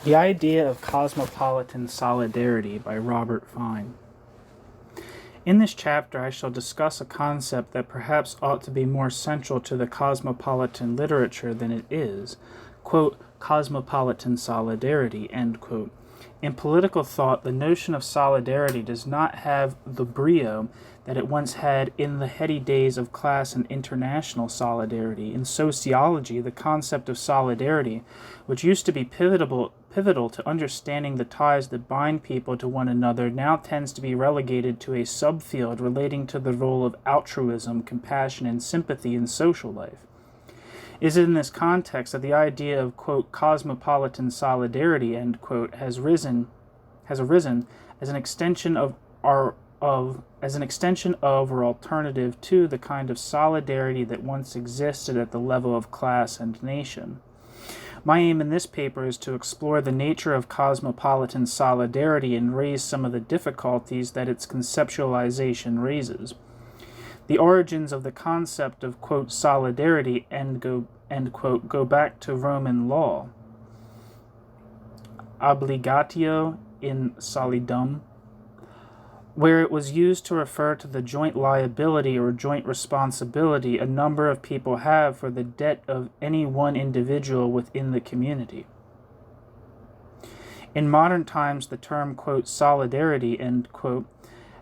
The Idea of Cosmopolitan Solidarity by Robert Fine. In this chapter, I shall discuss a concept that perhaps ought to be more central to the cosmopolitan literature than it is, quote, cosmopolitan solidarity, end quote. In political thought, the notion of solidarity does not have the brio that it once had in the heady days of class and international solidarity. In sociology, the concept of solidarity, which used to be pivotal to understanding the ties that bind people to one another, now tends to be relegated to a subfield relating to the role of altruism, compassion, and sympathy in social life. It is in this context that the idea of, quote, cosmopolitan solidarity, end quote, has arisen as an extension of or alternative to the kind of solidarity that once existed at the level of class and nation. My aim in this paper is to explore the nature of cosmopolitan solidarity and raise some of the difficulties that its conceptualization raises. The origins of the concept of, quote, solidarity, end quote, go back to Roman law. Obligatio in solidum, where it was used to refer to the joint liability or joint responsibility a number of people have for the debt of any one individual within the community. In modern times, the term, quote, solidarity, end quote,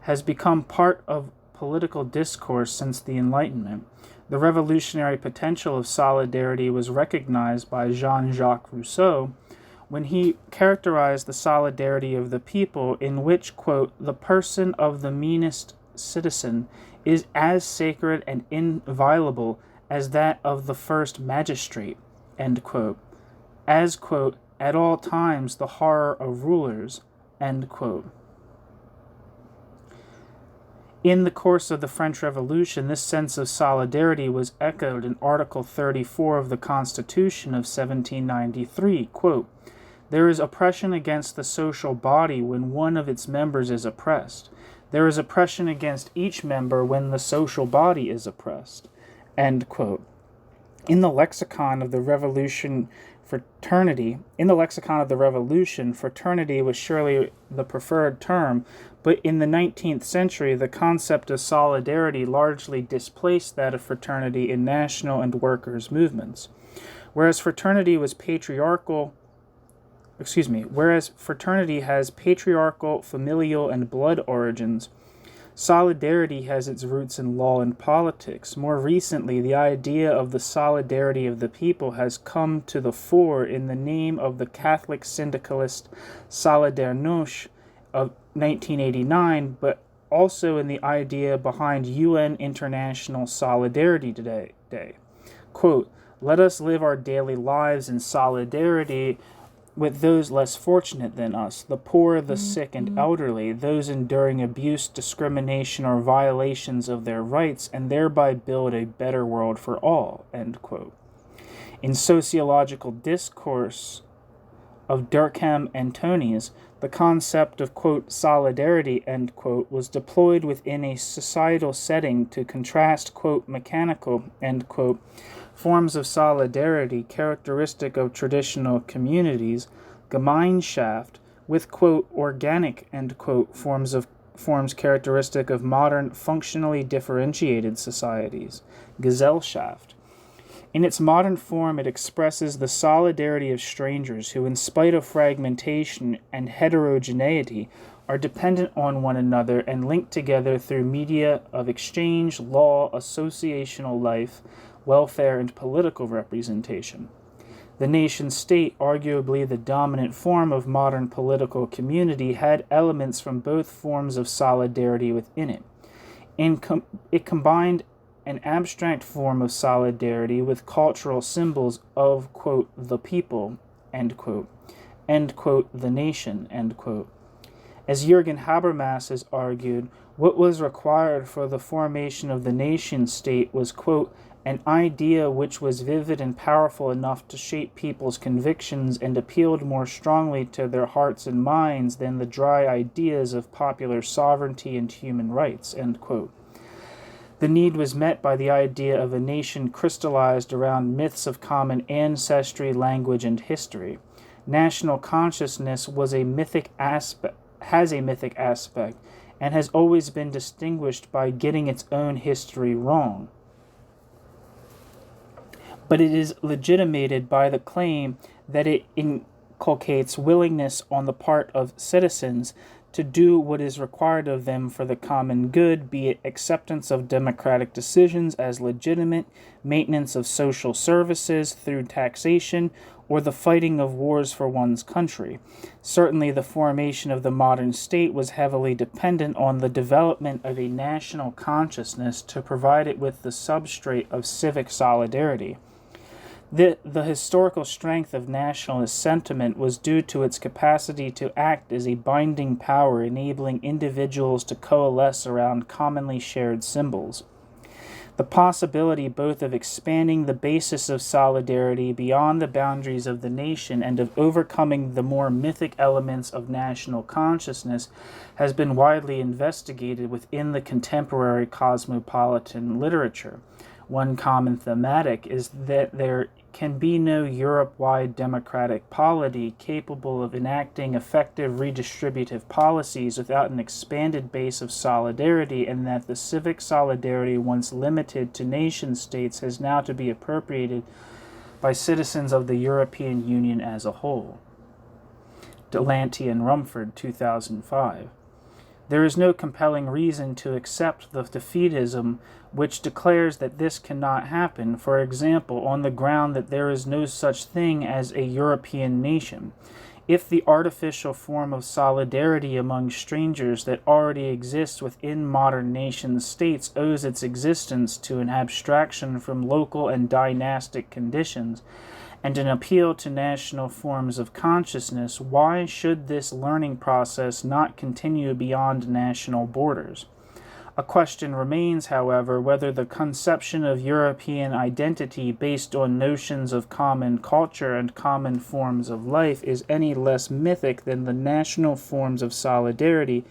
has become part of political discourse since the Enlightenment. The revolutionary potential of solidarity was recognized by Jean-Jacques Rousseau when he characterized the solidarity of the people in which, quote, the person of the meanest citizen is as sacred and inviolable as that of the first magistrate, end quote, as, quote, at all times the horror of rulers, end quote. In the course of the French Revolution, this sense of solidarity was echoed in Article 34 of the Constitution of 1793, quote, there is oppression against the social body when one of its members is oppressed. There is oppression against each member when the social body is oppressed, end quote. In the lexicon of the Revolution, fraternity was surely the preferred term, but in the 19th century, the concept of solidarity largely displaced that of fraternity in national and workers' movements. Whereas fraternity has patriarchal, familial, and blood origins, solidarity has its roots in law and politics. More recently, the idea of the solidarity of the people has come to the fore in the name of the Catholic syndicalist Solidarność of 1989, but also in the idea behind UN International Solidarity Day. Quote, let us live our daily lives in solidarity with those less fortunate than us, the poor, the sick, and elderly, those enduring abuse, discrimination, or violations of their rights, and thereby build a better world for all, end quote. In sociological discourse of Durkheim and Tönnies, the concept of, quote, solidarity, end quote, was deployed within a societal setting to contrast, quote, mechanical, end quote, forms of solidarity characteristic of traditional communities, Gemeinschaft, with, quote, organic, end quote, forms characteristic of modern, functionally differentiated societies, Gesellschaft. In its modern form, it expresses the solidarity of strangers who, in spite of fragmentation and heterogeneity, are dependent on one another and linked together through media of exchange, law, associational life, welfare, and political representation. The nation-state, arguably the dominant form of modern political community, had elements from both forms of solidarity within it. It combined an abstract form of solidarity with cultural symbols of, quote, the people, end quote, the nation, end quote. As Jürgen Habermas has argued, what was required for the formation of the nation-state was, quote, an idea which was vivid and powerful enough to shape people's convictions and appealed more strongly to their hearts and minds than the dry ideas of popular sovereignty and human rights, end quote. The need was met by the idea of a nation crystallized around myths of common ancestry, language, and history. National consciousness has a mythic aspect, and has always been distinguished by getting its own history wrong. But it is legitimated by the claim that it inculcates willingness on the part of citizens to do what is required of them for the common good, be it acceptance of democratic decisions as legitimate, maintenance of social services through taxation, or the fighting of wars for one's country. Certainly, the formation of the modern state was heavily dependent on the development of a national consciousness to provide it with the substrate of civic solidarity. The historical strength of nationalist sentiment was due to its capacity to act as a binding power, enabling individuals to coalesce around commonly shared symbols. The possibility both of expanding the basis of solidarity beyond the boundaries of the nation and of overcoming the more mythic elements of national consciousness has been widely investigated within the contemporary cosmopolitan literature. One common thematic is that there can be no Europe-wide democratic polity capable of enacting effective redistributive policies without an expanded base of solidarity, and that the civic solidarity once limited to nation-states has now to be appropriated by citizens of the European Union as a whole. Delanty and Rumford, 2005. There is no compelling reason to accept the defeatism which declares that this cannot happen, for example, on the ground that there is no such thing as a European nation. If the artificial form of solidarity among strangers that already exists within modern nation-states owes its existence to an abstraction from local and dynastic conditions, and an appeal to national forms of consciousness, why should this learning process not continue beyond national borders? A question remains, however, whether the conception of European identity based on notions of common culture and common forms of life is any less mythic than the national forms of solidarity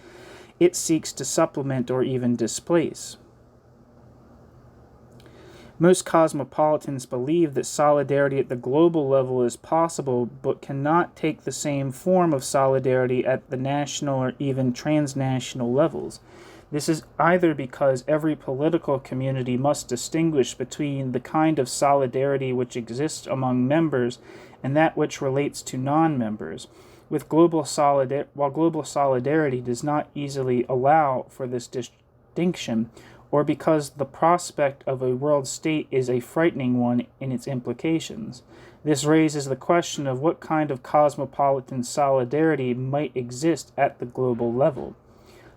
it seeks to supplement or even displace. Most cosmopolitans believe that solidarity at the global level is possible, but cannot take the same form of solidarity at the national or even transnational levels. This is either because every political community must distinguish between the kind of solidarity which exists among members and that which relates to non-members, while global solidarity does not easily allow for this distinction, or because the prospect of a world state is a frightening one in its implications. This raises the question of what kind of cosmopolitan solidarity might exist at the global level.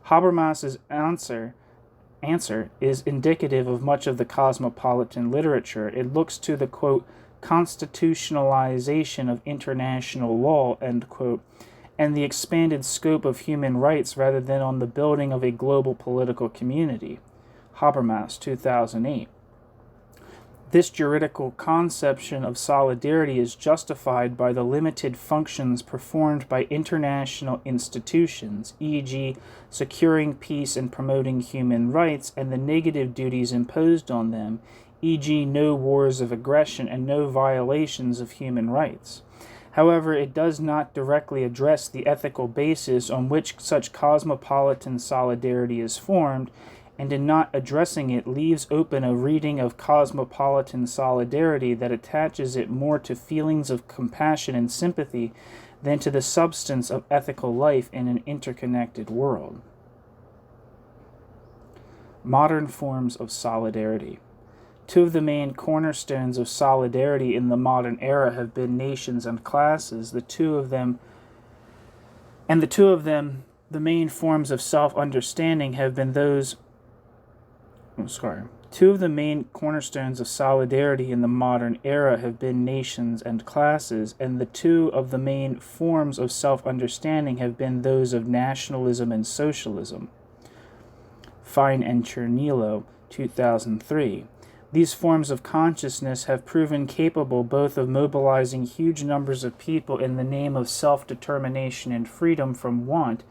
Habermas's answer is indicative of much of the cosmopolitan literature. It looks to the, quote, constitutionalization of international law, end quote, and the expanded scope of human rights rather than on the building of a global political community. Habermas, 2008. This juridical conception of solidarity is justified by the limited functions performed by international institutions, e.g., securing peace and promoting human rights, and the negative duties imposed on them, e.g., no wars of aggression and no violations of human rights. However, it does not directly address the ethical basis on which such cosmopolitan solidarity is formed, and in not addressing it leaves open a reading of cosmopolitan solidarity that attaches it more to feelings of compassion and sympathy than to the substance of ethical life in an interconnected world. Modern forms of solidarity. Two of the main cornerstones of solidarity in the modern era have been nations and classes. The two of them, the main forms of self-understanding have been those Two of the main cornerstones of solidarity in the modern era have been nations and classes, and the two of the main forms of self-understanding have been those of nationalism and socialism. Fine and Chernilo, 2003. These forms of consciousness have proven capable both of mobilizing huge numbers of people in the name of self-determination and freedom from want,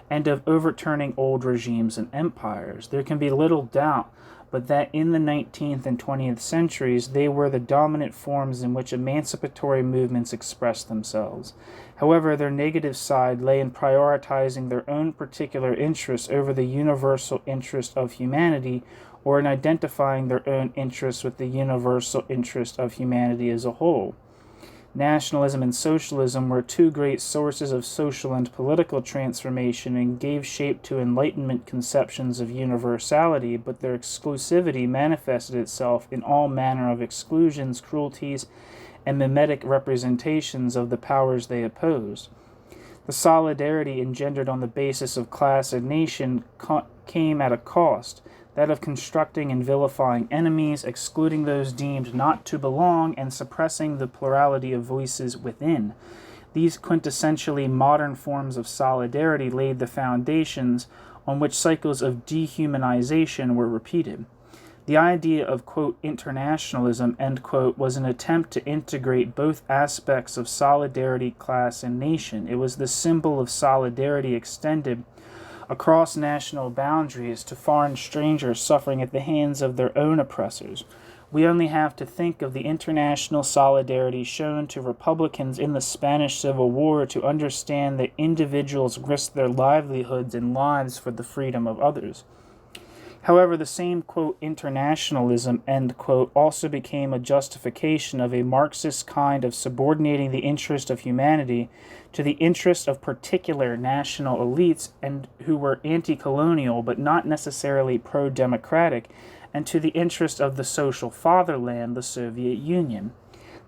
and of overturning old regimes and empires. There can be little doubt but that in the 19th and 20th centuries they were the dominant forms in which emancipatory movements expressed themselves. However, their negative side lay in prioritizing their own particular interests over the universal interest of humanity, or in identifying their own interests with the universal interest of humanity as a whole. Nationalism and socialism were two great sources of social and political transformation and gave shape to Enlightenment conceptions of universality, but their exclusivity manifested itself in all manner of exclusions, cruelties, and mimetic representations of the powers they opposed. The solidarity engendered on the basis of class and nation came at a cost, that of constructing and vilifying enemies, excluding those deemed not to belong, and suppressing the plurality of voices within. These quintessentially modern forms of solidarity laid the foundations on which cycles of dehumanization were repeated. The idea of, quote, internationalism, end quote, was an attempt to integrate both aspects of solidarity, class, and nation. It was the symbol of solidarity extended across national boundaries to foreign strangers suffering at the hands of their own oppressors. We only have to think of the international solidarity shown to Republicans in the Spanish Civil War to understand that individuals risked their livelihoods and lives for the freedom of others. However, the same, quote, internationalism, end quote, also became a justification of a Marxist kind of subordinating the interest of humanity to the interest of particular national elites and who were anti-colonial but not necessarily pro-democratic, and to the interest of the social fatherland, the Soviet Union.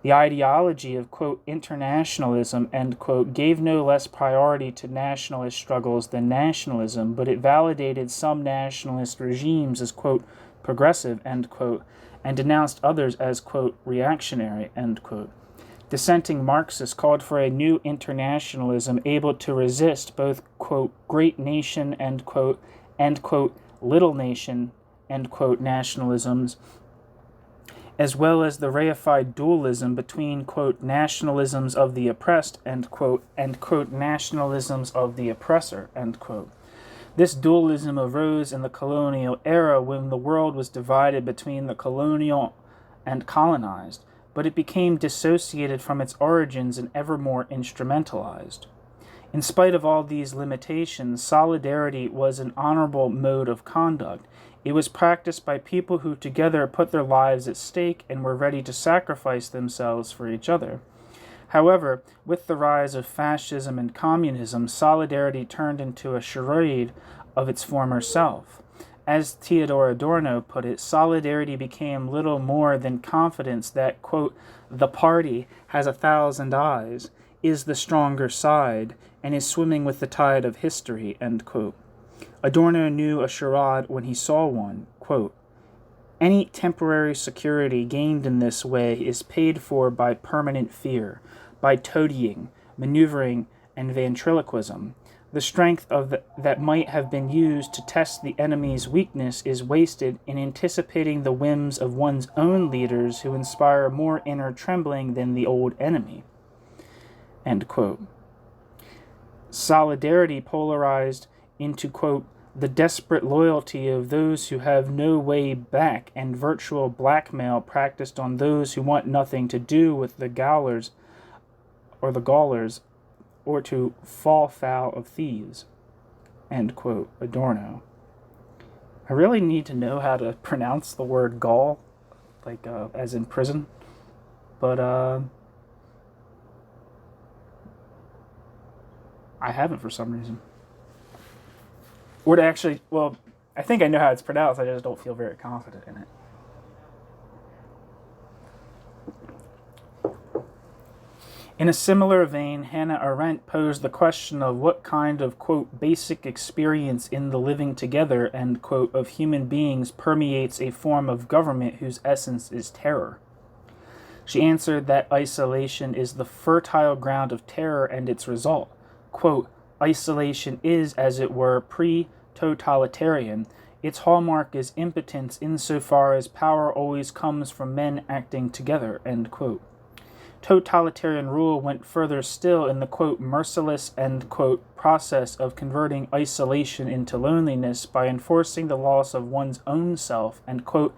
The ideology of, quote, internationalism, end quote, gave no less priority to nationalist struggles than nationalism, but it validated some nationalist regimes as, quote, progressive, end quote, and denounced others as, quote, reactionary, end quote. Dissenting Marxists called for a new internationalism able to resist both, quote, great nation, end quote, little nation, end quote, nationalisms, as well as the reified dualism between, quote, nationalisms of the oppressed, end quote, nationalisms of the oppressor, end quote. This dualism arose in the colonial era when the world was divided between the colonial and colonized, but it became dissociated from its origins and ever more instrumentalized. In spite of all these limitations, solidarity was an honorable mode of conduct. It was practiced by people who together put their lives at stake and were ready to sacrifice themselves for each other. However, with the rise of fascism and communism, solidarity turned into a charade of its former self. As Theodor Adorno put it, solidarity became little more than confidence that, quote, the party has 1,000 eyes, is the stronger side, and is swimming with the tide of history, end quote. Adorno knew a charade when he saw one. Quote, any temporary security gained in this way is paid for by permanent fear, by toadying, maneuvering, and ventriloquism. The strength that might have been used to test the enemy's weakness is wasted in anticipating the whims of one's own leaders who inspire more inner trembling than the old enemy. End quote. Solidarity polarized into, quote, the desperate loyalty of those who have no way back and virtual blackmail practiced on those who want nothing to do with the Gaullers or to fall foul of thieves, end quote, Adorno. I really need to know how to pronounce the word Gaul, like as in prison, but I haven't for some reason. Or to actually, well, I think I know how it's pronounced, I just don't feel very confident in it. In a similar vein, Hannah Arendt posed the question of what kind of, quote, basic experience in the living together, end quote, of human beings permeates a form of government whose essence is terror. She answered that isolation is the fertile ground of terror and its result. Quote, isolation is, as it were, pre-totalitarian. Its hallmark is impotence insofar as power always comes from men acting together, end quote. Totalitarian rule went further still in the, quote, merciless, end quote, process of converting isolation into loneliness by enforcing the loss of one's own self and, quote,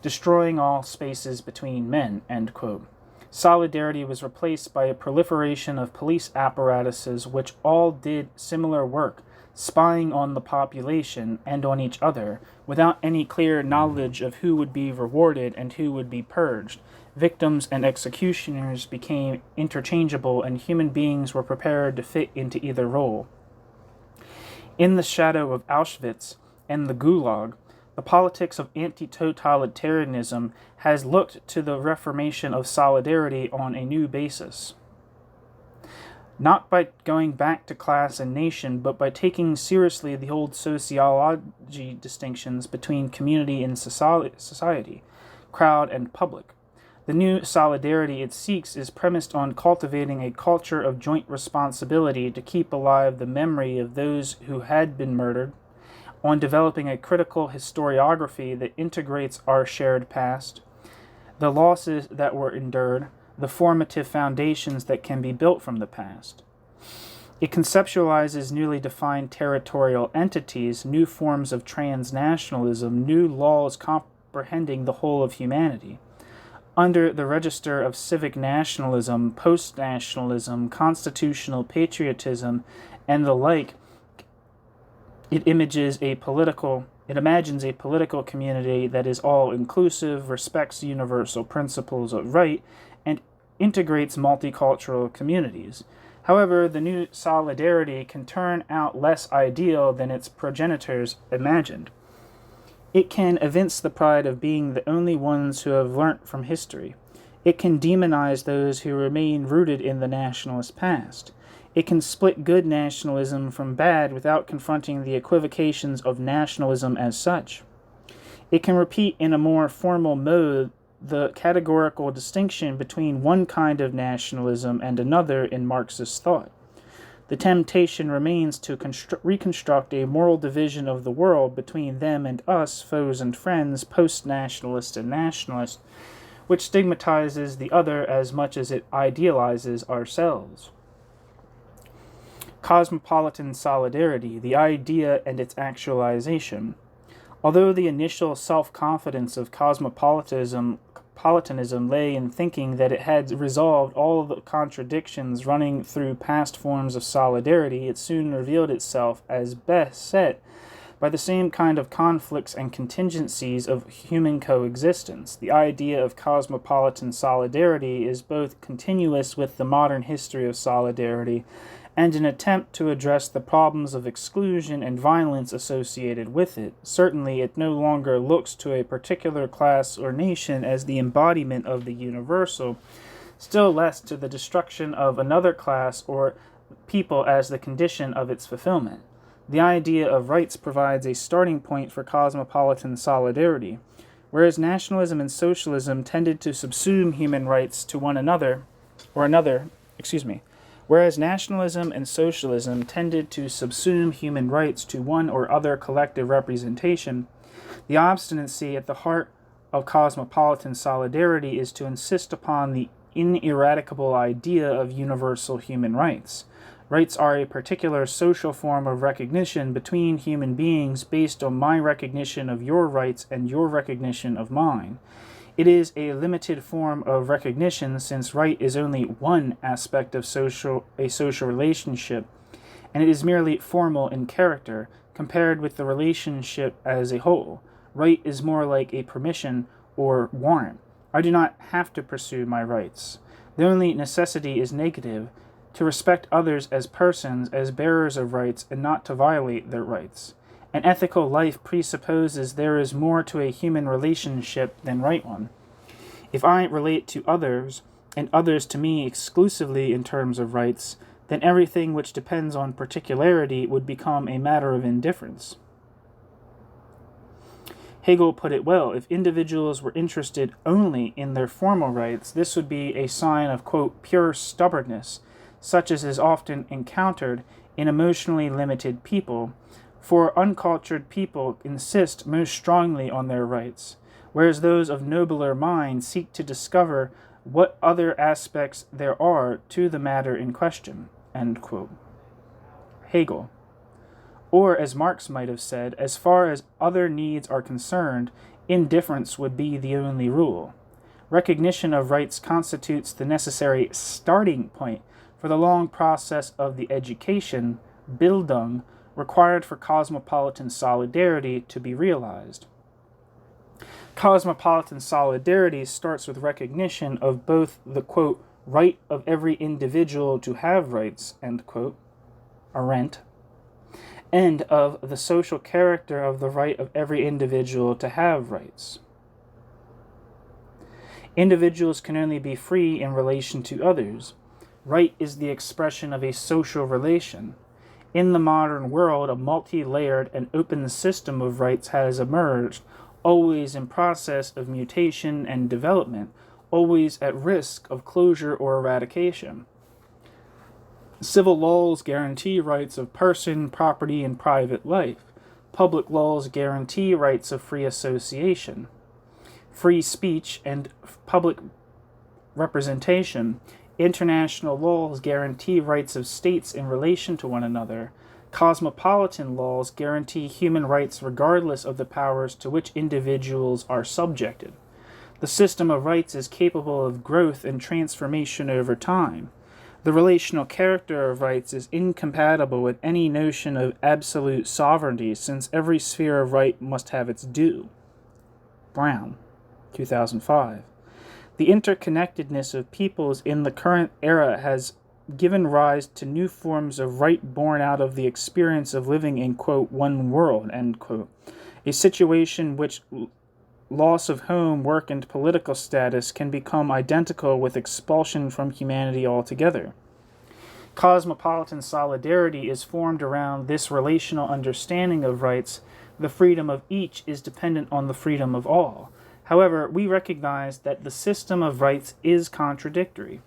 destroying all spaces between men, end quote. Solidarity was replaced by a proliferation of police apparatuses which all did similar work, spying on the population and on each other, without any clear knowledge of who would be rewarded and who would be purged. Victims and executioners became interchangeable, and human beings were prepared to fit into either role. In the shadow of Auschwitz and the Gulag, the politics of anti-totalitarianism has looked to the reformation of solidarity on a new basis. Not by going back to class and nation, but by taking seriously the old sociology distinctions between community and society, crowd and public. The new solidarity it seeks is premised on cultivating a culture of joint responsibility to keep alive the memory of those who had been murdered, on developing a critical historiography that integrates our shared past, the losses that were endured, the formative foundations that can be built from the past. It conceptualizes newly defined territorial entities, new forms of transnationalism, new laws comprehending the whole of humanity. Under the register of civic nationalism, post-nationalism, constitutional patriotism, and the like, it imagines a political community that is all-inclusive, respects universal principles of right, and integrates multicultural communities. However, the new solidarity can turn out less ideal than its progenitors imagined. It can evince the pride of being the only ones who have learnt from history. It can demonize those who remain rooted in the nationalist past. It can split good nationalism from bad without confronting the equivocations of nationalism as such. It can repeat in a more formal mode the categorical distinction between one kind of nationalism and another in Marxist thought. The temptation remains to reconstruct a moral division of the world between them and us, foes and friends, post-nationalist and nationalist, which stigmatizes the other as much as it idealizes ourselves. Cosmopolitan solidarity, the idea and its actualization. Although the initial self-confidence of cosmopolitanism lay in thinking that it had resolved all of the contradictions running through past forms of solidarity, it soon revealed itself as best set by the same kind of conflicts and contingencies of human coexistence. The idea of cosmopolitan solidarity is both continuous with the modern history of solidarity and an attempt to address the problems of exclusion and violence associated with it. Certainly, it no longer looks to a particular class or nation as the embodiment of the universal, still less to the destruction of another class or people as the condition of its fulfillment. The idea of rights provides a starting point for cosmopolitan solidarity. Whereas nationalism and socialism tended to subsume human rights to one another, Whereas nationalism and socialism tended to subsume human rights to one or other collective representation, the obstinacy at the heart of cosmopolitan solidarity is to insist upon the ineradicable idea of universal human rights. Rights are a particular social form of recognition between human beings based on my recognition of your rights and your recognition of mine. It is a limited form of recognition since right is only one aspect of a social relationship, and it is merely formal in character compared with the relationship as a whole. Right is more like a permission or warrant. I do not have to pursue my rights. The only necessity is negative, to respect others as persons, as bearers of rights, and not to violate their rights. An ethical life presupposes there is more to a human relationship than right one. If I relate to others, and others to me exclusively in terms of rights, then everything which depends on particularity would become a matter of indifference. Hegel put it well: if individuals were interested only in their formal rights, this would be a sign of, quote, pure stubbornness, such as is often encountered in emotionally limited people, for uncultured people insist most strongly on their rights, whereas those of nobler mind seek to discover what other aspects there are to the matter in question, end quote. Hegel. Or, as Marx might have said, as far as other needs are concerned, indifference would be the only rule. Recognition of rights constitutes the necessary starting point for the long process of the education, Bildung, required for cosmopolitan solidarity to be realized. Cosmopolitan solidarity starts with recognition of both the, quote, right of every individual to have rights, end quote, Arendt, and of the social character of the right of every individual to have rights. Individuals can only be free in relation to others. Right is the expression of a social relation. In the modern world, a multi-layered and open system of rights has emerged, always in process of mutation and development, always at risk of closure or eradication. Civil laws guarantee rights of person, property, and private life. Public laws guarantee rights of free association, free speech, and public representation. International laws guarantee rights of states in relation to one another. Cosmopolitan laws guarantee human rights regardless of the powers to which individuals are subjected. The system of rights is capable of growth and transformation over time. The relational character of rights is incompatible with any notion of absolute sovereignty, since every sphere of right must have its due. Brown, 2005. The interconnectedness of peoples in the current era has given rise to new forms of right born out of the experience of living in, quote, one world, end quote, a situation which loss of home, work, and political status can become identical with expulsion from humanity altogether. Cosmopolitan solidarity is formed around this relational understanding of rights. The freedom of each is dependent on the freedom of all. However, we recognize that the system of rights is contradictory.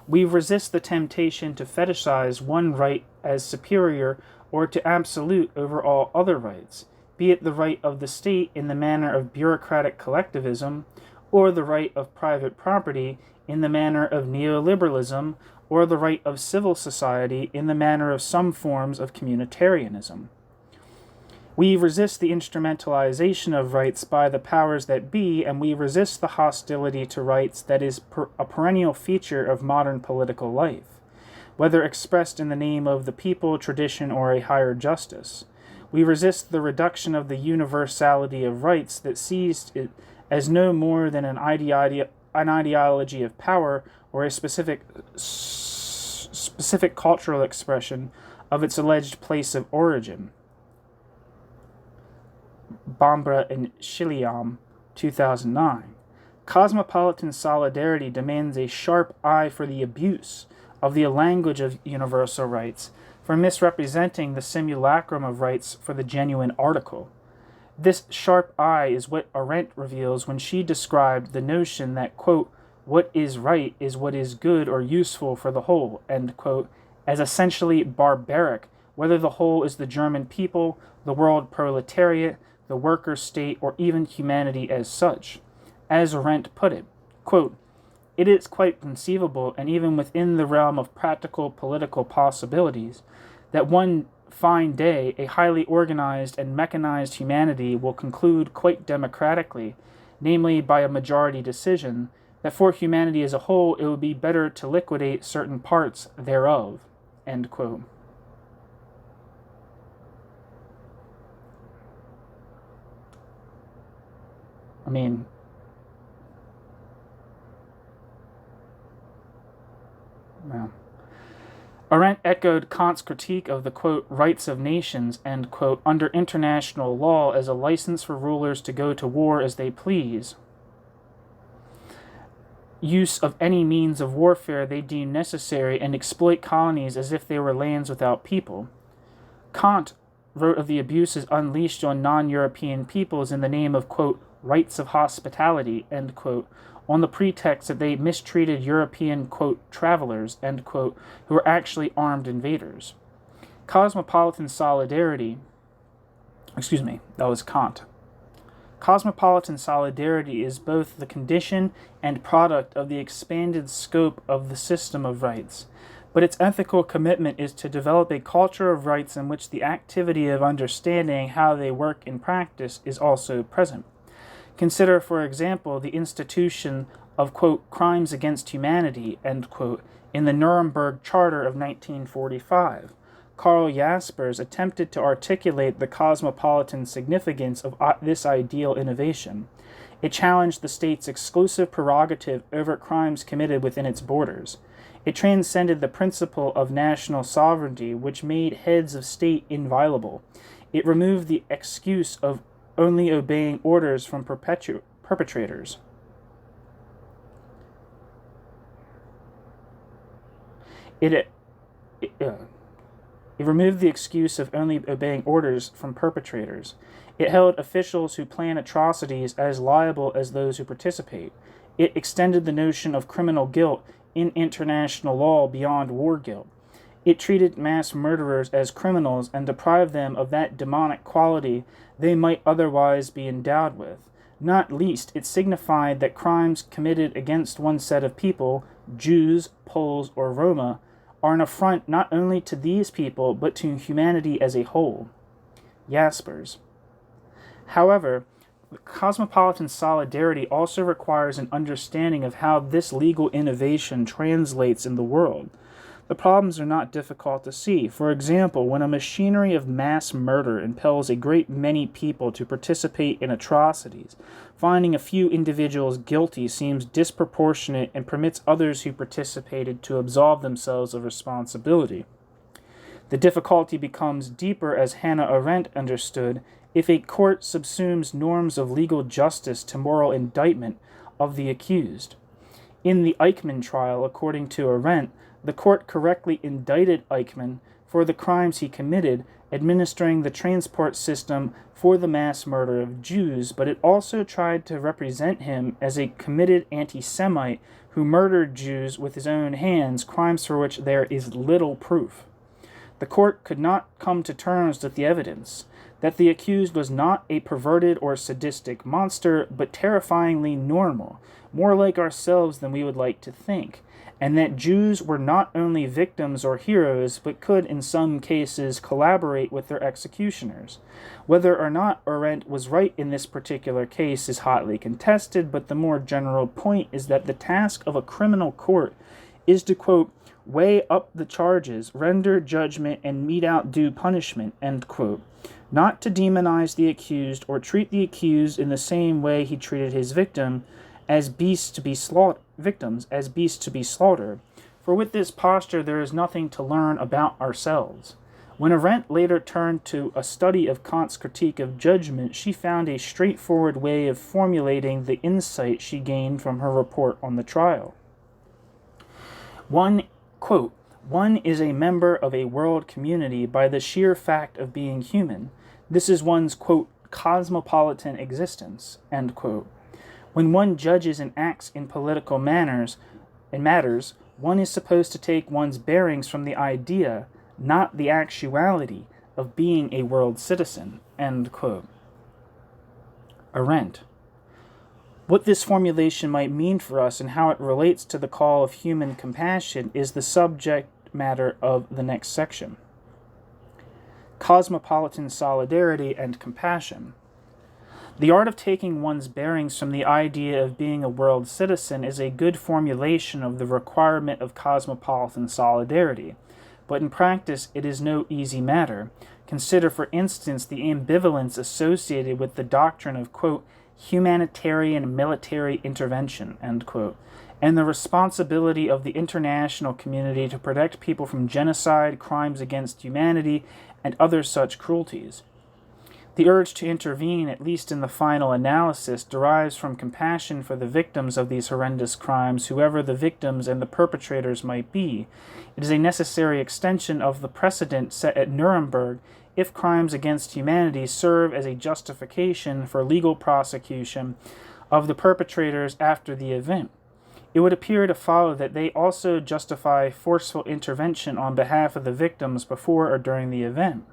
We resist the temptation to fetishize one right as superior or to absolute over all other rights, be it the right of the state in the manner of bureaucratic collectivism, or the right of private property in the manner of neoliberalism, or the right of civil society in the manner of some forms of communitarianism. We resist the instrumentalization of rights by the powers that be, and we resist the hostility to rights that is a perennial feature of modern political life, whether expressed in the name of the people, tradition, or a higher justice. We resist the reduction of the universality of rights that sees it as no more than an ideology of power or a specific cultural expression of its alleged place of origin. Bambra and Shiliam, 2009. Cosmopolitan solidarity demands a sharp eye for the abuse of the language of universal rights, for misrepresenting the simulacrum of rights for the genuine article. This sharp eye is what Arendt reveals when she described the notion that, quote, what is right is what is good or useful for the whole, end quote, as essentially barbaric, whether the whole is the German people, the world proletariat, the worker state, or even humanity as such. As Arendt put it, quote, it is quite conceivable, and even within the realm of practical political possibilities, that one fine day a highly organized and mechanized humanity will conclude quite democratically, namely by a majority decision, that for humanity as a whole it would be better to liquidate certain parts thereof, end quote. I mean, well, Arendt echoed Kant's critique of the, quote, rights of nations, end quote, under international law as a license for rulers to go to war as they please. Use of any means of warfare they deem necessary and exploit colonies as if they were lands without people. Kant wrote of the abuses unleashed on non-European peoples in the name of, quote, rights of hospitality, end quote, on the pretext that they mistreated European, quote, travelers, end quote, who were actually armed invaders. Cosmopolitan solidarity, that was Kant. Cosmopolitan solidarity is both the condition and product of the expanded scope of the system of rights, but its ethical commitment is to develop a culture of rights in which the activity of understanding how they work in practice is also present. Consider, for example, the institution of, quote, crimes against humanity, end quote, in the Nuremberg Charter of 1945. Karl Jaspers attempted to articulate the cosmopolitan significance of this ideal innovation. It challenged the state's exclusive prerogative over crimes committed within its borders. It transcended the principle of national sovereignty, which made heads of state inviolable. It removed the excuse of only obeying orders from perpetrators. It removed the excuse of only obeying orders from perpetrators. It held officials who plan atrocities as liable as those who participate. It extended the notion of criminal guilt in international law beyond war guilt. It treated mass murderers as criminals and deprived them of that demonic quality they might otherwise be endowed with. Not least, it signified that crimes committed against one set of people, Jews, Poles, or Roma, are an affront not only to these people, but to humanity as a whole. Jaspers. However, cosmopolitan solidarity also requires an understanding of how this legal innovation translates in the world. The problems are not difficult to see. For example, when a machinery of mass murder impels a great many people to participate in atrocities, finding a few individuals guilty seems disproportionate and permits others who participated to absolve themselves of responsibility. The difficulty becomes deeper, as Hannah Arendt understood, if a court subsumes norms of legal justice to moral indictment of the accused. In the Eichmann trial, according to Arendt, the court correctly indicted Eichmann for the crimes he committed, administering the transport system for the mass murder of Jews, but it also tried to represent him as a committed anti-Semite who murdered Jews with his own hands, crimes for which there is little proof. The court could not come to terms with the evidence that the accused was not a perverted or sadistic monster, but terrifyingly normal, more like ourselves than we would like to think, and that Jews were not only victims or heroes, but could in some cases collaborate with their executioners. Whether or not Arendt was right in this particular case is hotly contested, but the more general point is that the task of a criminal court is to, quote, weigh up the charges, render judgment, and mete out due punishment, end quote. Not to demonize the accused or treat the accused in the same way he treated his victims as beasts to be slaughtered. For with this posture there is nothing to learn about ourselves. When Arendt later turned to a study of Kant's critique of judgment, she found a straightforward way of formulating the insight she gained from her report on the trial. One, quote, one is a member of a world community by the sheer fact of being human. This is one's, quote, cosmopolitan existence, end quote. When one judges and acts in political matters, one is supposed to take one's bearings from the idea, not the actuality, of being a world citizen, end quote. Arendt. What this formulation might mean for us and how it relates to the call of human compassion is the subject matter of the next section. Cosmopolitan solidarity and compassion. The art of taking one's bearings from the idea of being a world citizen is a good formulation of the requirement of cosmopolitan solidarity, but in practice it is no easy matter. Consider, for instance, the ambivalence associated with the doctrine of, quote, humanitarian military intervention, end quote, and the responsibility of the international community to protect people from genocide, crimes against humanity, and other such cruelties. The urge to intervene, at least in the final analysis, derives from compassion for the victims of these horrendous crimes, whoever the victims and the perpetrators might be. It is a necessary extension of the precedent set at Nuremberg if crimes against humanity serve as a justification for legal prosecution of the perpetrators after the event. It would appear to follow that they also justify forceful intervention on behalf of the victims before or during the event.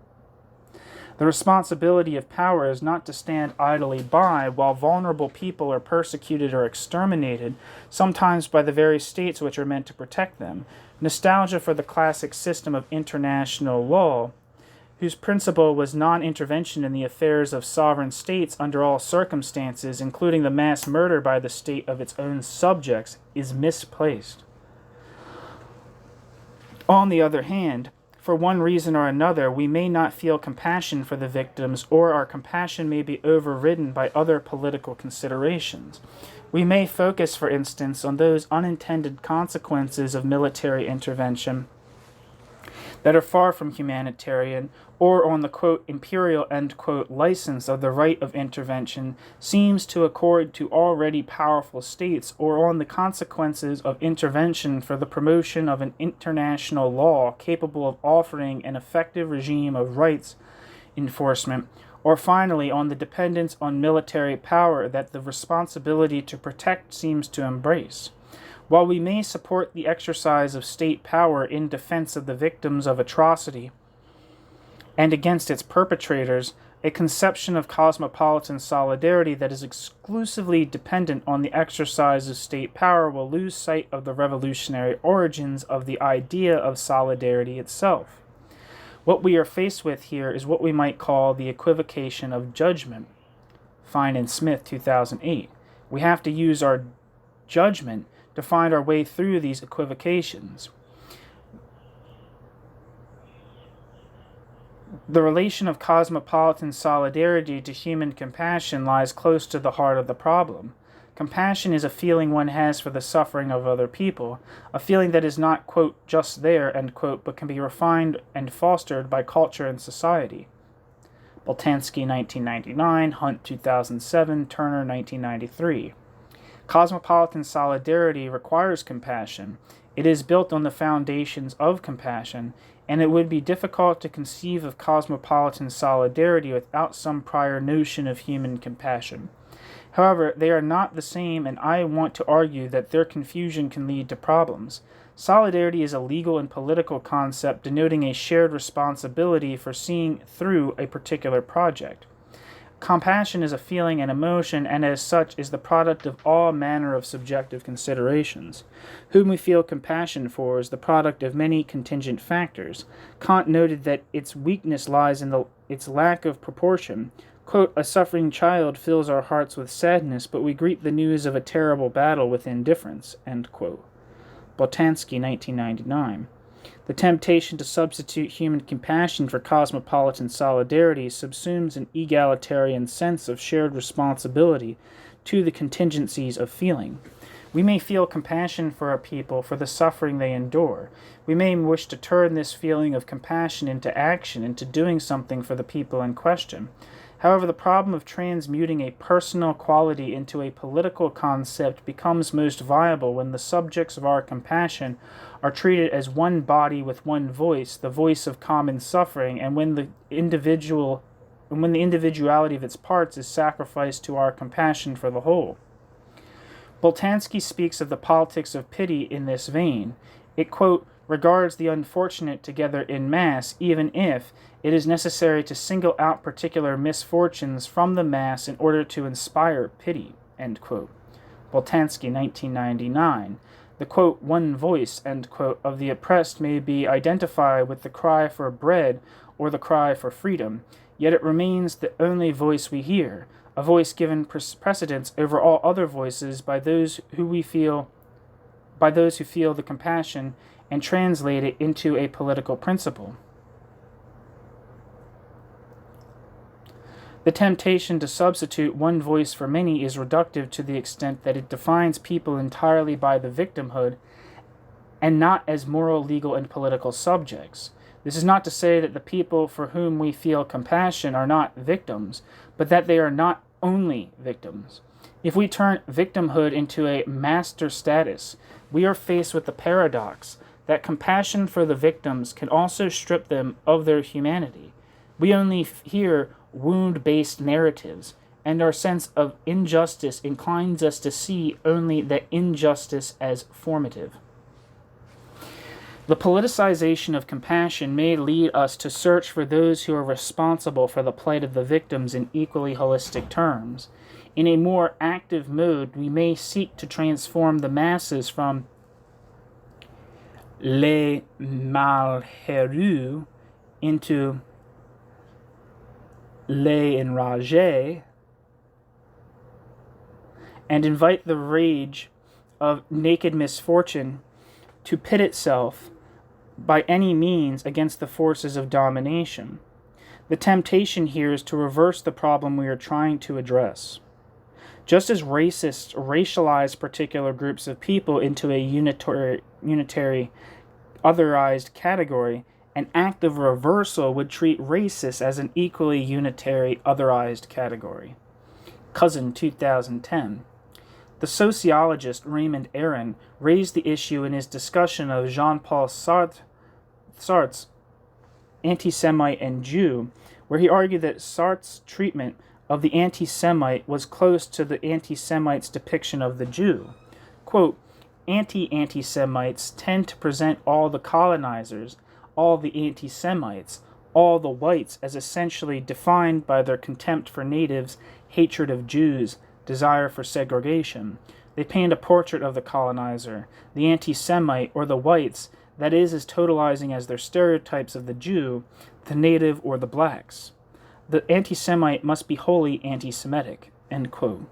The responsibility of power is not to stand idly by while vulnerable people are persecuted or exterminated, sometimes by the very states which are meant to protect them. Nostalgia for the classic system of international law, whose principle was non-intervention in the affairs of sovereign states under all circumstances, including the mass murder by the state of its own subjects, is misplaced. On the other hand, for one reason or another, we may not feel compassion for the victims, or our compassion may be overridden by other political considerations. We may focus, for instance, on those unintended consequences of military intervention that are far from humanitarian, or on the, quote, imperial, end quote, license of the right of intervention seems to accord to already powerful states, or on the consequences of intervention for the promotion of an international law capable of offering an effective regime of rights enforcement, or finally on the dependence on military power that the responsibility to protect seems to embrace. While we may support the exercise of state power in defense of the victims of atrocity and against its perpetrators, a conception of cosmopolitan solidarity that is exclusively dependent on the exercise of state power will lose sight of the revolutionary origins of the idea of solidarity itself. What we are faced with here is what we might call the equivocation of judgment. Fine and Smith, 2008. We have to use our judgment to find our way through these equivocations. The relation of cosmopolitan solidarity to human compassion lies close to the heart of the problem. Compassion is a feeling one has for the suffering of other people, a feeling that is not, quote, just there, end quote, but can be refined and fostered by culture and society. Boltanski, 1999, Hunt, 2007, Turner, 1993. Cosmopolitan solidarity requires compassion. It is built on the foundations of compassion, and it would be difficult to conceive of cosmopolitan solidarity without some prior notion of human compassion. However, they are not the same, and I want to argue that their confusion can lead to problems. Solidarity is a legal and political concept denoting a shared responsibility for seeing through a particular project. Compassion is a feeling and emotion, and as such is the product of all manner of subjective considerations. Whom we feel compassion for is the product of many contingent factors. Kant noted that its weakness lies in its lack of proportion. Quote, a suffering child fills our hearts with sadness, but we greet the news of a terrible battle with indifference, end quote. Boltanski, 1999. The temptation to substitute human compassion for cosmopolitan solidarity subsumes an egalitarian sense of shared responsibility to the contingencies of feeling. We may feel compassion for our people for the suffering they endure. We may wish to turn this feeling of compassion into action, into doing something for the people in question. However, the problem of transmuting a personal quality into a political concept becomes most viable when the subjects of our compassion are treated as one body with one voice, the voice of common suffering, and when the individuality of its parts is sacrificed to our compassion for the whole. Boltanski speaks of the politics of pity in this vein. It, quote, regards the unfortunate together in mass, even if it is necessary to single out particular misfortunes from the mass in order to inspire pity, end quote. Boltanski, 1999. The, quote, one voice, end quote, of the oppressed may be identified with the cry for bread or the cry for freedom, yet it remains the only voice we hear, a voice given precedence over all other voices by those who feel the compassion and translate it into a political principle. The temptation to substitute one voice for many is reductive to the extent that it defines people entirely by the victimhood and not as moral, legal, and political subjects. This is not to say that the people for whom we feel compassion are not victims, but that they are not only victims. If we turn victimhood into a master status, we are faced with the paradox that compassion for the victims can also strip them of their humanity. We only hear wound-based narratives, and our sense of injustice inclines us to see only that injustice as formative. The politicization of compassion may lead us to search for those who are responsible for the plight of the victims in equally holistic terms. In a more active mode, we may seek to transform the masses from les malheureux into les enragés, and invite the rage of naked misfortune to pit itself by any means against the forces of domination. The temptation here is to reverse the problem we are trying to address. Just as racists racialize particular groups of people into a unitary otherized category, an act of reversal would treat racists as an equally unitary otherized category. Cousin, 2010. The sociologist Raymond Aron raised the issue in his discussion of Jean-Paul Sartre's Anti-Semite and Jew, where he argued that Sartre's treatment of the anti-Semite was close to the anti-Semite's depiction of the Jew. Quote, anti-Semites tend to present all the colonizers, all the anti-Semites, all the whites as essentially defined by their contempt for natives, hatred of Jews, desire for segregation. They paint a portrait of the colonizer, the anti-Semite, or the whites, that is as totalizing as their stereotypes of the Jew, the native, or the blacks. The anti-Semite must be wholly anti-Semitic. End quote.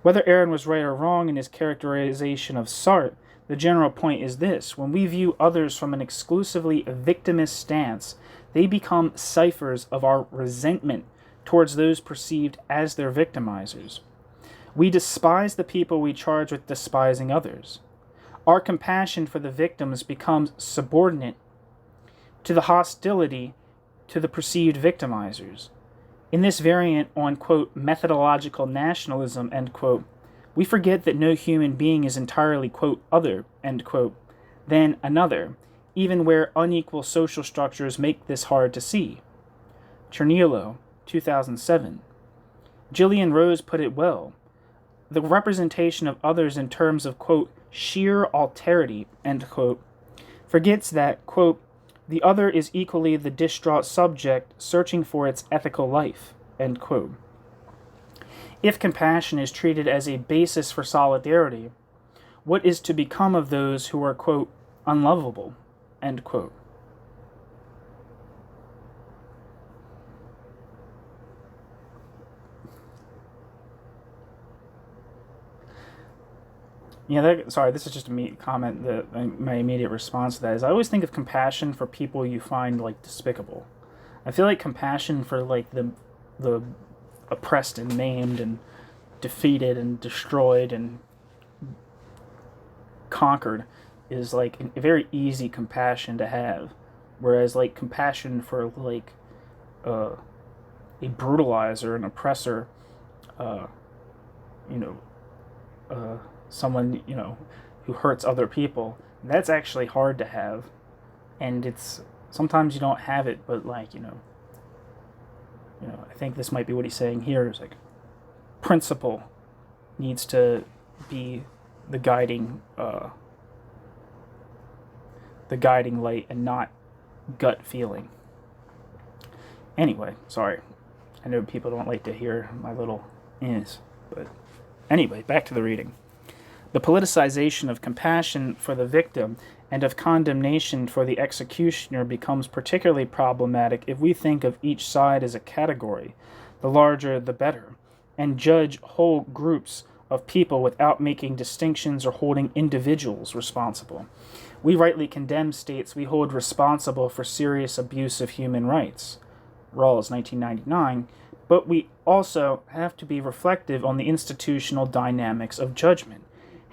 Whether Aaron was right or wrong in his characterization of Sartre, the general point is this: when we view others from an exclusively victimist stance, they become ciphers of our resentment towards those perceived as their victimizers. We despise the people we charge with despising others. Our compassion for the victims becomes subordinate to the hostility to the perceived victimizers. In this variant on, quote, methodological nationalism, end quote, we forget that no human being is entirely, quote, other, end quote, than another, even where unequal social structures make this hard to see. Chernilo, 2007. Gillian Rose put it well. The representation of others in terms of, quote, sheer alterity, end quote, forgets that, quote, the other is equally the distraught subject searching for its ethical life, end quote. If compassion is treated as a basis for solidarity, what is to become of those who are, quote, unlovable, end quote? Yeah, this is just a comment. My immediate response to that is I always think of compassion for people you find, like, despicable. I feel like compassion for, like, the oppressed and maimed and defeated and destroyed and conquered is, like, a very easy compassion to have. Whereas, like, compassion for, like, a brutalizer, an oppressor, someone, who hurts other people, that's actually hard to have. And it's, sometimes you don't have it, but, like, I think this might be what he's saying here, is like, principle needs to be the guiding light and not gut feeling. Anyway, sorry. I know people don't like to hear my little is, but anyway, back to the reading. The politicization of compassion for the victim and of condemnation for the executioner becomes particularly problematic if we think of each side as a category, the larger the better, and judge whole groups of people without making distinctions or holding individuals responsible. We rightly condemn states we hold responsible for serious abuse of human rights, Rawls, 1999, but we also have to be reflective on the institutional dynamics of judgment.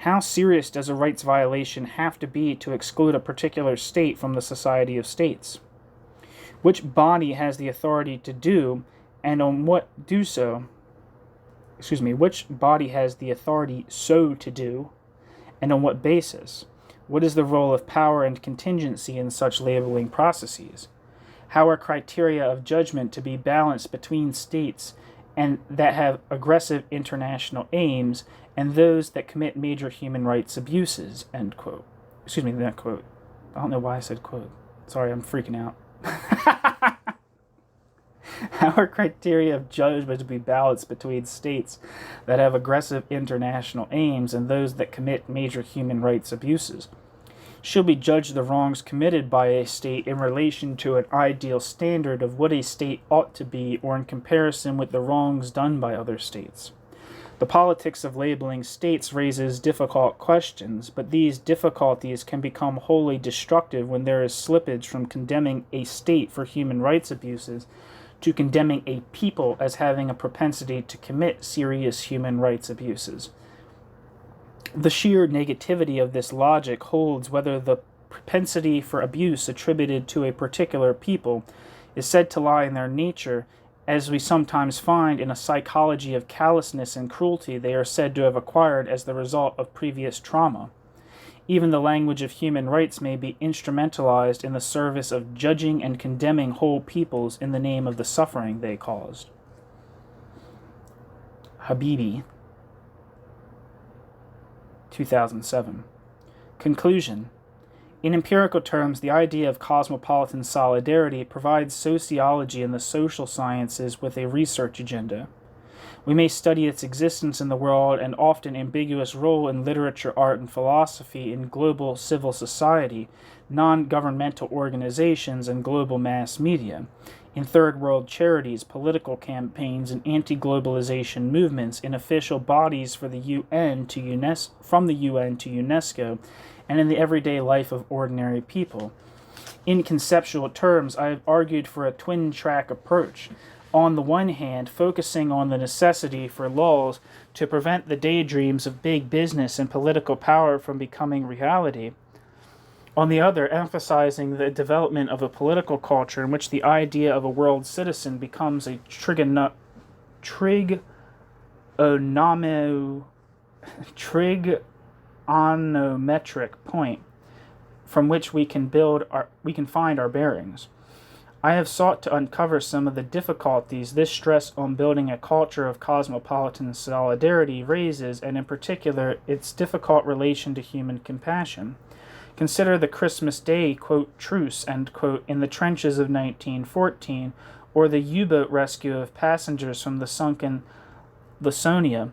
How serious does a rights violation have to be to exclude a particular state from the society of states? Which body has the authority to do, and on what do so? Which body has the authority so to do, and on what basis? What is the role of power and contingency in such labeling processes? How are criteria of judgment to be balanced between states and that have aggressive international aims and those that commit major human rights abuses, end quote. That quote. I don't know why I said quote. Sorry, I'm freaking out. Our criteria of judgment to be balanced between states that have aggressive international aims and those that commit major human rights abuses. Should we judge the wrongs committed by a state in relation to an ideal standard of what a state ought to be, or in comparison with the wrongs done by other states? The politics of labeling states raises difficult questions, but these difficulties can become wholly destructive when there is slippage from condemning a state for human rights abuses to condemning a people as having a propensity to commit serious human rights abuses. The sheer negativity of this logic holds whether the propensity for abuse attributed to a particular people is said to lie in their nature, as we sometimes find in a psychology of callousness and cruelty they are said to have acquired as the result of previous trauma. Even the language of human rights may be instrumentalized in the service of judging and condemning whole peoples in the name of the suffering they caused. Habibi, 2007. Conclusion. In empirical terms, the idea of cosmopolitan solidarity provides sociology and the social sciences with a research agenda. We may study its existence in the world and often ambiguous role in literature, art, and philosophy, in global civil society, non-governmental organizations, and global mass media, in third world charities, political campaigns, and anti-globalization movements, in official bodies for the UN to from the UN to UNESCO, and in the everyday life of ordinary people. In conceptual terms, I have argued for a twin-track approach. On the one hand, focusing on the necessity for laws to prevent the daydreams of big business and political power from becoming reality. On the other, emphasizing the development of a political culture in which the idea of a world citizen becomes a trigonometric point from which we can find our bearings. I have sought to uncover some of the difficulties this stress on building a culture of cosmopolitan solidarity raises, and in particular, its difficult relation to human compassion. Consider the Christmas Day, quote, truce, end quote, in the trenches of 1914, or the U-boat rescue of passengers from the sunken Laconia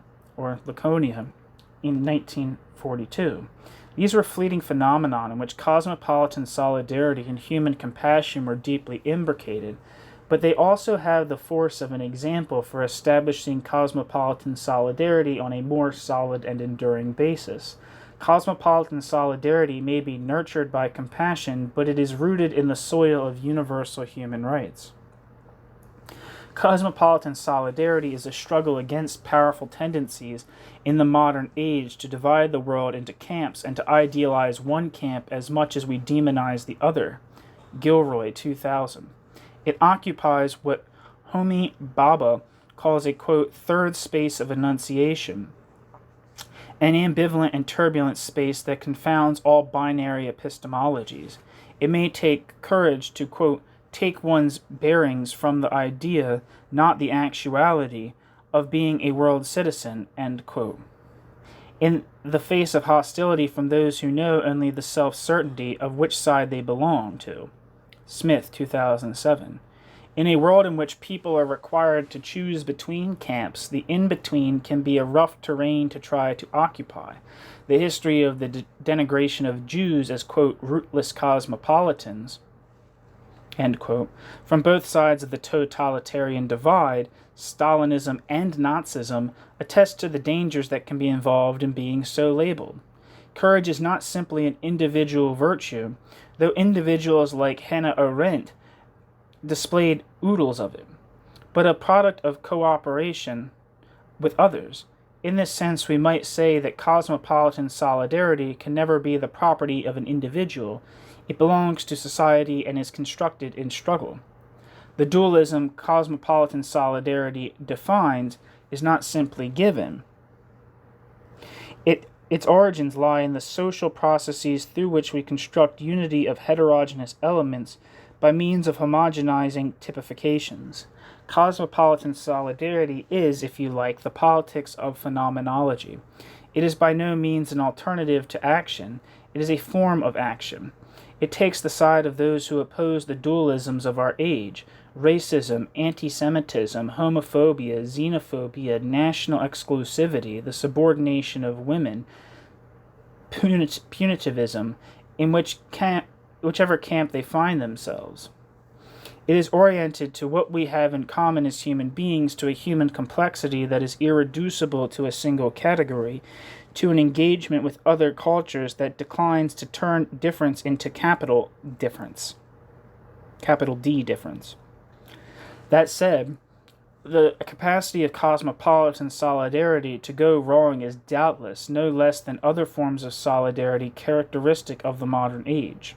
in 1942. These were fleeting phenomena in which cosmopolitan solidarity and human compassion were deeply imbricated, but they also have the force of an example for establishing cosmopolitan solidarity on a more solid and enduring basis. Cosmopolitan solidarity may be nurtured by compassion, but it is rooted in the soil of universal human rights. Cosmopolitan solidarity is a struggle against powerful tendencies in the modern age to divide the world into camps and to idealize one camp as much as we demonize the other. Gilroy, 2000. It occupies what Homi Bhabha calls a, quote, third space of enunciation, an ambivalent and turbulent space that confounds all binary epistemologies. It may take courage to, quote, take one's bearings from the idea, not the actuality, of being a world citizen, end quote, in the face of hostility from those who know only the self-certainty of which side they belong to. Smith, 2007. In a world in which people are required to choose between camps, the in-between can be a rough terrain to try to occupy. The history of the denigration of Jews as, quote, rootless cosmopolitans, end quote, from both sides of the totalitarian divide, Stalinism and Nazism, attest to the dangers that can be involved in being so labeled. Courage is not simply an individual virtue, though individuals like Hannah Arendt displayed oodles of it, but a product of cooperation with others. In this sense, we might say that cosmopolitan solidarity can never be the property of an individual. It belongs to society and is constructed in struggle. The dualism cosmopolitan solidarity defines is not simply given. Its origins lie in the social processes through which we construct unity of heterogeneous elements by means of homogenizing typifications. Cosmopolitan solidarity is, if you like, the politics of phenomenology. It is by no means an alternative to action. It is a form of action. It takes the side of those who oppose the dualisms of our age: racism, anti-Semitism, homophobia, xenophobia, national exclusivity, the subordination of women, punitivism, in whichever camp they find themselves. It is oriented to what we have in common as human beings, to a human complexity that is irreducible to a single category, to an engagement with other cultures that declines to turn difference into capital difference. Capital D difference. That said, the capacity of cosmopolitan solidarity to go wrong is doubtless no less than other forms of solidarity characteristic of the modern age.